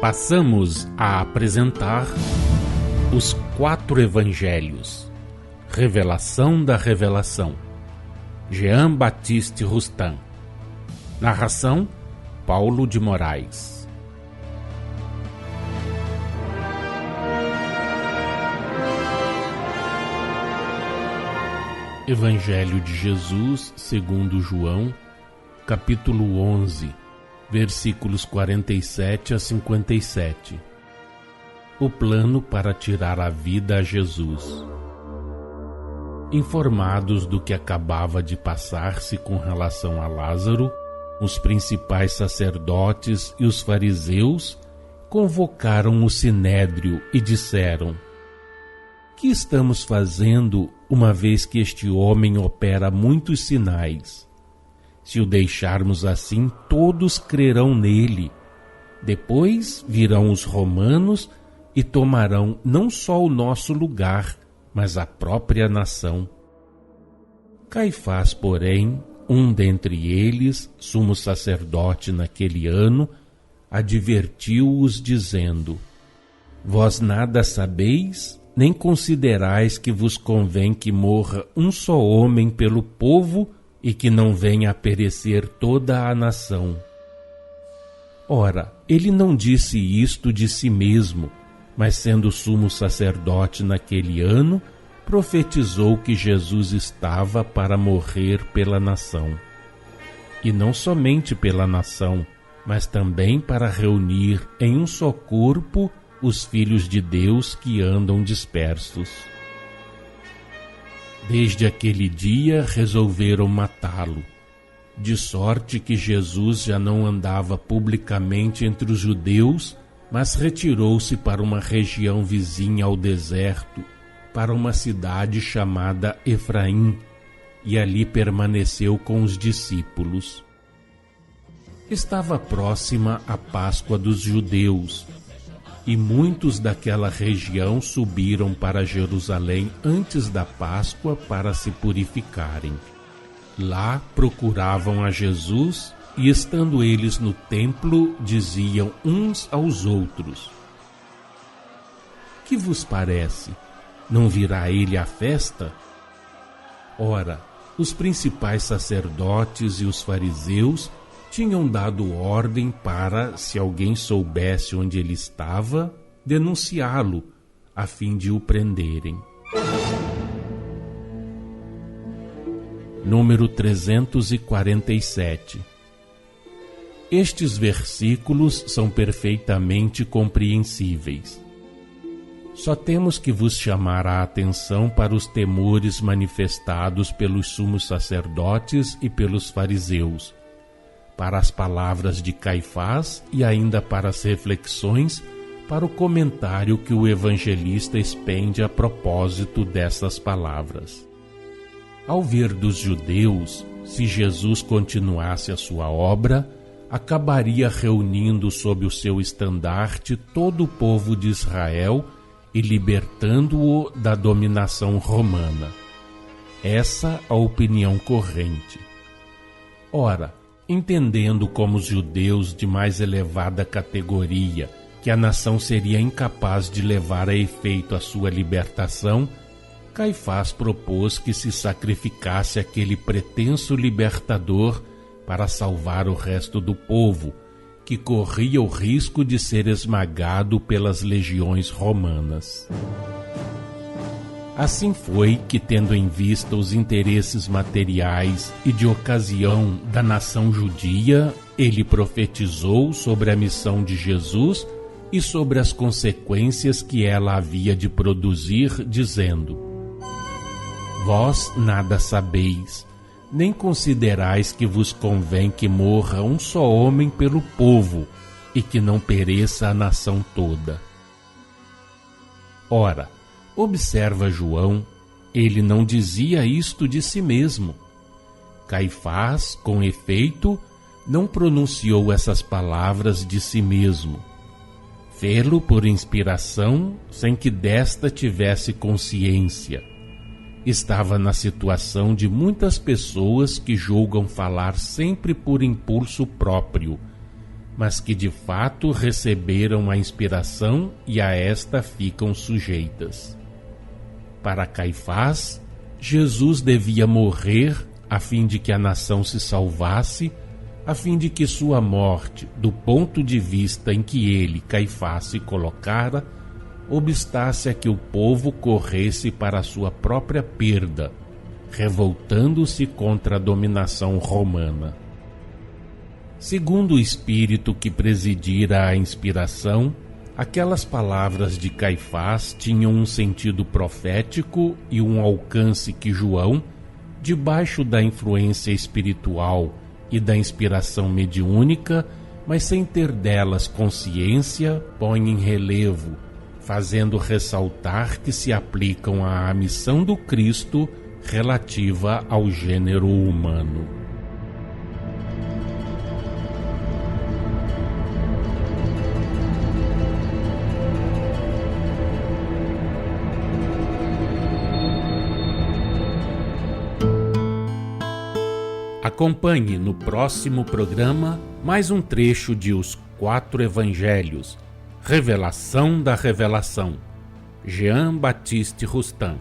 Passamos a apresentar os 4 Evangelhos, Revelação da Revelação, Jean Baptiste Rustin. Narração, Paulo de Moraes. Evangelho de Jesus segundo João, capítulo 11, versículos 47 a 57. O plano para tirar a vida a Jesus. Informados do que acabava de passar-se com relação a Lázaro, os principais sacerdotes e os fariseus convocaram o sinédrio e disseram: "Que estamos fazendo, uma vez que este homem opera muitos sinais? Se o deixarmos assim, todos crerão nele. Depois virão os romanos e tomarão não só o nosso lugar, mas a própria nação." Caifás, porém, um dentre eles, sumo sacerdote naquele ano, advertiu-os dizendo: "Vós nada sabeis, nem considerais que vos convém que morra um só homem pelo povo e que não venha a perecer toda a nação." Ora, ele não disse isto de si mesmo, mas sendo sumo sacerdote naquele ano, profetizou que Jesus estava para morrer pela nação. E não somente pela nação, mas também para reunir em um só corpo os filhos de Deus que andam dispersos. Desde aquele dia resolveram matá-lo, de sorte que Jesus já não andava publicamente entre os judeus, mas retirou-se para uma região vizinha ao deserto, para uma cidade chamada Efraim, e ali permaneceu com os discípulos. Estava próxima a Páscoa dos judeus, e muitos daquela região subiram para Jerusalém antes da Páscoa para se purificarem. Lá procuravam a Jesus e, estando eles no templo, diziam uns aos outros: "Que vos parece? Não virá ele à festa?" Ora, os principais sacerdotes e os fariseus tinham dado ordem para, se alguém soubesse onde ele estava, denunciá-lo, a fim de o prenderem. Número 347. Estes versículos são perfeitamente compreensíveis. Só temos que vos chamar a atenção para os temores manifestados pelos sumos sacerdotes e pelos fariseus, para as palavras de Caifás e ainda para as reflexões, para o comentário que o evangelista expende a propósito dessas palavras. Ao ver dos judeus, se Jesus continuasse a sua obra, acabaria reunindo sob o seu estandarte todo o povo de Israel e libertando-o da dominação romana. Essa a opinião corrente. Ora, entendendo como os judeus de mais elevada categoria que a nação seria incapaz de levar a efeito a sua libertação, Caifás propôs que se sacrificasse aquele pretenso libertador para salvar o resto do povo, que corria o risco de ser esmagado pelas legiões romanas. Assim foi que, tendo em vista os interesses materiais e de ocasião da nação judia, ele profetizou sobre a missão de Jesus e sobre as consequências que ela havia de produzir, dizendo: "Vós nada sabeis, nem considerais que vos convém que morra um só homem pelo povo e que não pereça a nação toda." Ora, observa João, ele não dizia isto de si mesmo. Caifás, com efeito, não pronunciou essas palavras de si mesmo. Fê-lo por inspiração, sem que desta tivesse consciência. Estava na situação de muitas pessoas que julgam falar sempre por impulso próprio, mas que de fato receberam a inspiração e a esta ficam sujeitas. Para Caifás, Jesus devia morrer a fim de que a nação se salvasse, a fim de que sua morte, do ponto de vista em que ele, Caifás, se colocara, obstasse a que o povo corresse para a sua própria perda, revoltando-se contra a dominação romana. Segundo o espírito que presidira a inspiração, aquelas palavras de Caifás tinham um sentido profético e um alcance que João, debaixo da influência espiritual e da inspiração mediúnica, mas sem ter delas consciência, põe em relevo, fazendo ressaltar que se aplicam à missão do Cristo relativa ao gênero humano. Acompanhe no próximo programa mais um trecho de Os Quatro Evangelhos, Revelação da Revelação, Jean Baptiste Rustin.